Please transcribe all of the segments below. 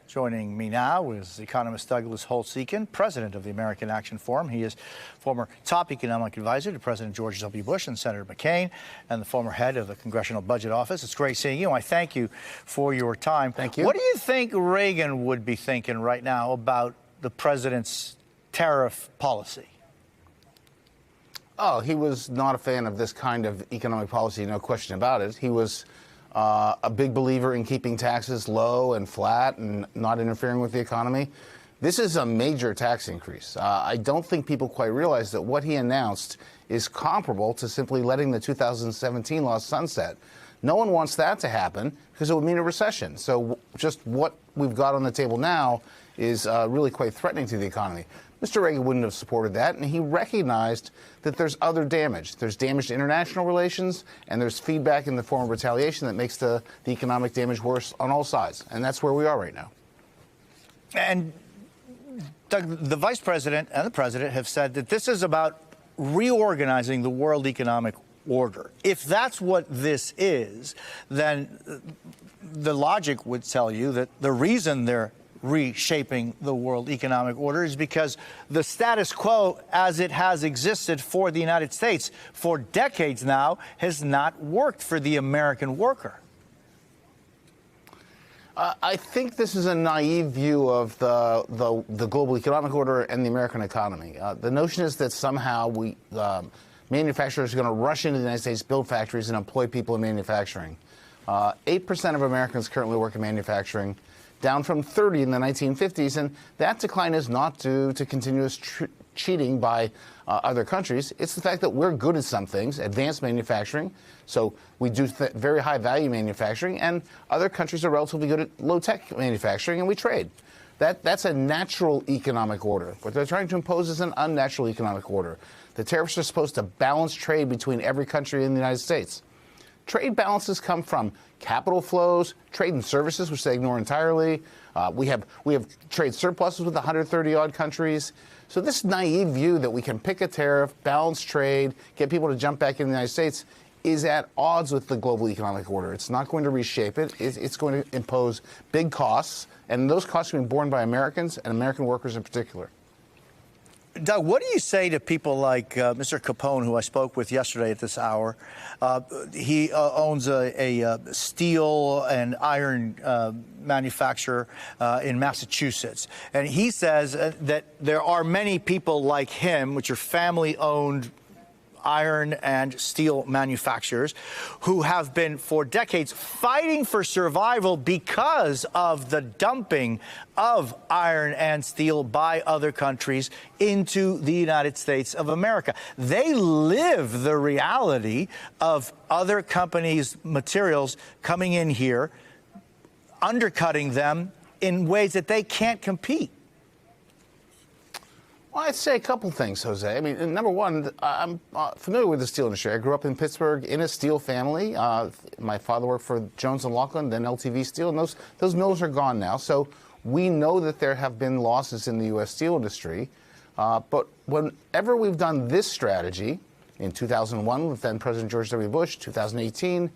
Joining me now is economist Douglas Holtz-Eakin, president of the American Action Forum. He is former top economic advisor to President George W. Bush and Senator McCain, and the former head of the Congressional Budget Office. It's great seeing you. I thank you for your time. Thank you. What do you think Reagan would be thinking right now about the president's tariff policy? Oh, he was not a fan of this kind of economic policy, no question about it. He was a big believer in keeping taxes low and flat and not interfering with the economy. This is a major tax increase. I don't think people quite realize that what he announced is comparable to simply letting the 2017 law sunset. No one wants that to happen because it would mean a recession. So just what we've got on the table now is really quite threatening to the economy. Mr. Reagan wouldn't have supported that, and he recognized that there's other damage. There's damage to international relations, and there's feedback in the form of retaliation that makes the economic damage worse on all sides. And that's where we are right now. And Doug, the vice president and the president have said that this is about reorganizing the world economic order. If that's what this is, then the logic would tell you that the reason they're reshaping the world economic order is because the status quo as it has existed for the United States for decades now has not worked for the American worker. I think this is a naive view of the global economic order and the American economy. The notion is that somehow manufacturers are going to rush into the United States, build factories, and employ people in manufacturing. 8% of Americans currently work in manufacturing, down from 30 in the 1950s, and that decline is not due to continuous cheating by other countries. It's the fact that we're good at some things, advanced manufacturing, so we do very high-value manufacturing, and other countries are relatively good at low-tech manufacturing, and we trade. That's a natural economic order. What they're trying to impose is an unnatural economic order. The tariffs are supposed to balance trade between every country in the United States. Trade balances come from capital flows, trade and services, which they ignore entirely. We have trade surpluses with 130-odd countries. So this naive view that we can pick a tariff, balance trade, get people to jump back in the United States is at odds with the global economic order. It's not going to reshape it. It's going to impose big costs, and those costs are being borne by Americans and American workers in particular. Doug, what do you say to people like Mr. Capone, who I spoke with yesterday at this hour? He owns a steel and iron manufacturer in Massachusetts. And he says that there are many people like him, which are family-owned iron and steel manufacturers, who have been for decades fighting for survival because of the dumping of iron and steel by other countries into the United States of America. They live the reality of other companies' materials coming in here, undercutting them in ways that they can't compete. Well, I'd say a couple things, Jose. I mean, number one, I'm familiar with the steel industry. I grew up in Pittsburgh in a steel family. My father worked for Jones & Laughlin, then LTV Steel, and those mills are gone now. So we know that there have been losses in the U.S. steel industry. But whenever we've done this strategy, in 2001 with then President George W. Bush, 2018,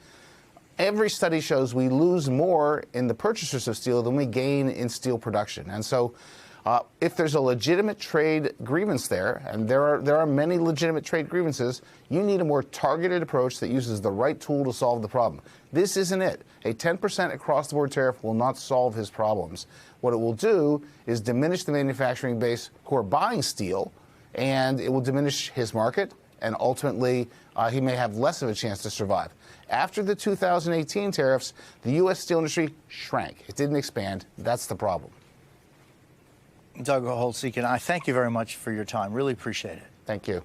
every study shows we lose more in the purchasers of steel than we gain in steel production. And so if there's a legitimate trade grievance there, and there are many legitimate trade grievances, you need a more targeted approach that uses the right tool to solve the problem. This isn't it. A 10% across-the-board tariff will not solve his problems. What it will do is diminish the manufacturing base who are buying steel, and it will diminish his market, and ultimately he may have less of a chance to survive. After the 2018 tariffs, the U.S. steel industry shrank. It didn't expand. That's the problem. Doug Holtz-Eakin, I thank you very much for your time. Really appreciate it. Thank you.